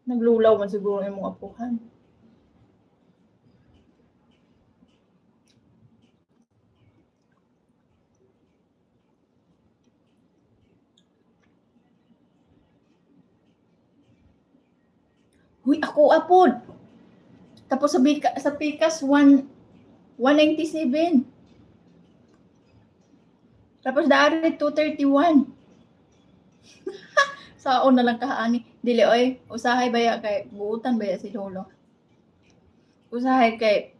Naglulaw man siguro yung mga apuhan. Huy, ako apod. Tapos sa Pikas 197. Tapos dari 231. Saon na lang kaani. Dili oy, usahay baya kay buutan baya si Lolo. Usahay kay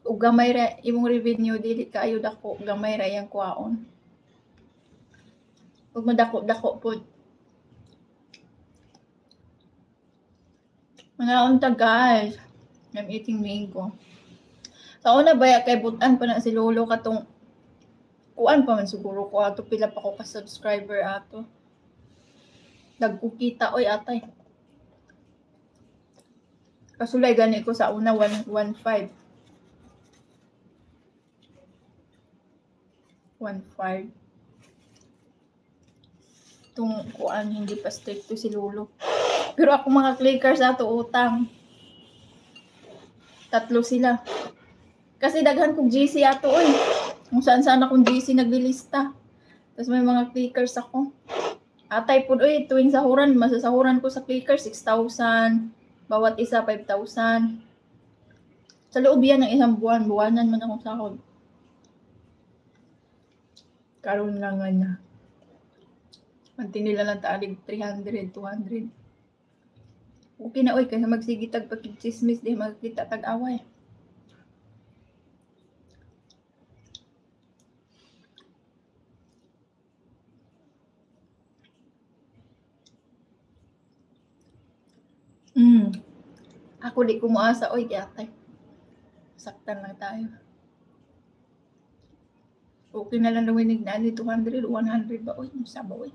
ug gamay ra imong revenue dili kaayo dako, gamay ra yang kuwaon. Ug madako-dako pud. Mga unta guys. I'm eating mango. Sa una baya kay butan pa na si Lolo katong kuan pa man siguro ko ato pila pa ko ka subscriber ato. Nagkukita oy atay. Kasulay gani ko sa una 115. 1.5. Itong kuan hindi pa strict to si Lolo. Pero ako mga clickers ato utang. 3 sila. Kasi daghan kong GC ato oy. Kung saan akong GC naglilista. Tapos may mga clickers ako. Atay po oy, tuwing sahuran, masasahuran ko sa clickers 6,000. Bawat isa 5,000. Sa loob yan ng isang buwan. Buwanan man akong sahod. Karoon nga nga na. Mantin nila lang taalig 300, 200. Okay na oy, kasi magsigitag pag-chismis, di magkita tag-away. Ako di kumuasa oy, yatay. Saktan lang tayo. Okay na lang nawinig na ni 200, 100 ba oy, sabaw oy.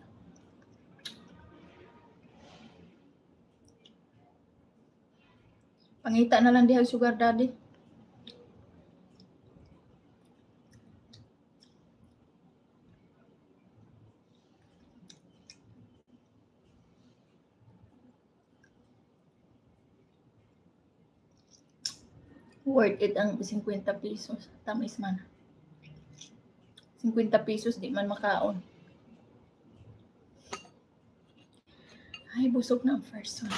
Pangita na lang diha sugar daddy. Worth it ang 50 pesos. Tamis man. 50 pesos di man makaon. Ay, busog na ang first one.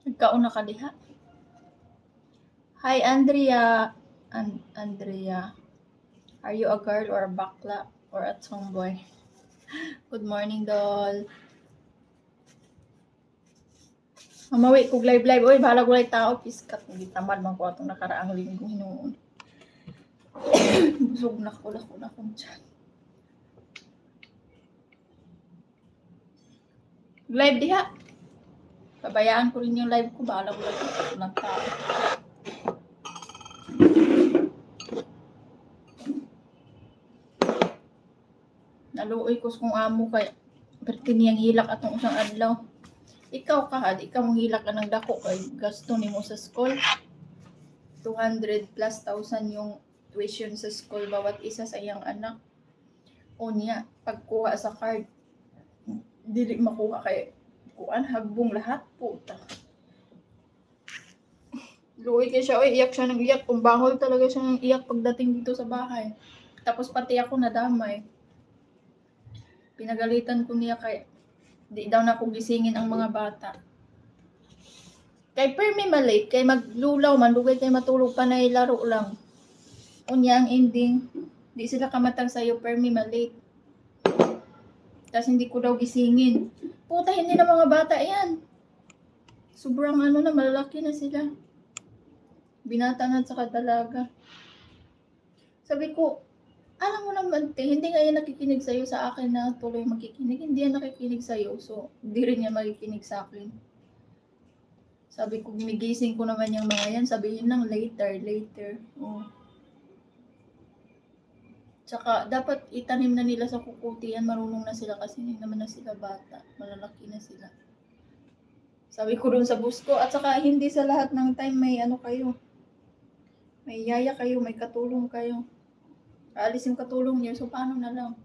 Nagkaon na ka diha. Hi, Andrea. Andrea. Are you a girl or a bakla or a tomboy? Good morning, doll. Mamawi kog live. Oy, bahala ko live tao. Piskat. Hindi tamad man ko atong nakaraang linggo hinuon. Busog na ko kung dyan. Live diha. Pabayaan ko rin yung live ko. Bahala ko lang tao. Naluoy ko kung amo kay pertiniyang hilak atong usang adlaw. Ikaw kahad, ikaw mong hilak ka ng dako kay gasto nimo sa school. 200 plus 1,000 yung tuition sa school bawat isa sa iyang anak. Unya, pagkuha sa card, dili makuha kay kuan hagbong lahat puta. Luoy kay siya, oy, iyak siya ng iyak. Kumbangol talaga siya ng iyak pagdating dito sa bahay. Tapos pati ako nadamay. Pinagalitan ko niya kay di daw na ko gisingin ang mga bata. Kay permi malate, kay maglulaw man, lugay kay matulog pa na laro lang. Unya ang ending, di sila kamatang sa'yo, permi malate. Tapos hindi ko daw gisingin. Puta, hindi na mga bata yan. Sobrang ano na, malalaki na sila. Binata na sa kadalaga. Sabi ko, alam mo naman, hindi nga yan nakikinig sa'yo sa akin na tuloy makikinig. Hindi yan nakikinig sa'yo. So, hindi rin niya makikinig sa akin. Sabi ko, ginigising ko naman yung mga yan. Sabihin lang, later. Oh. Tsaka, dapat itanim na nila sa kukuti yan. Marunong na sila kasi hindi naman na sila bata. Malalaki na sila. Sabi ko dun sa bus ko. At saka, hindi sa lahat ng time may ano kayo. May yaya kayo, may katulong kayo. Aalis yung katulong niyo, so paano na lang?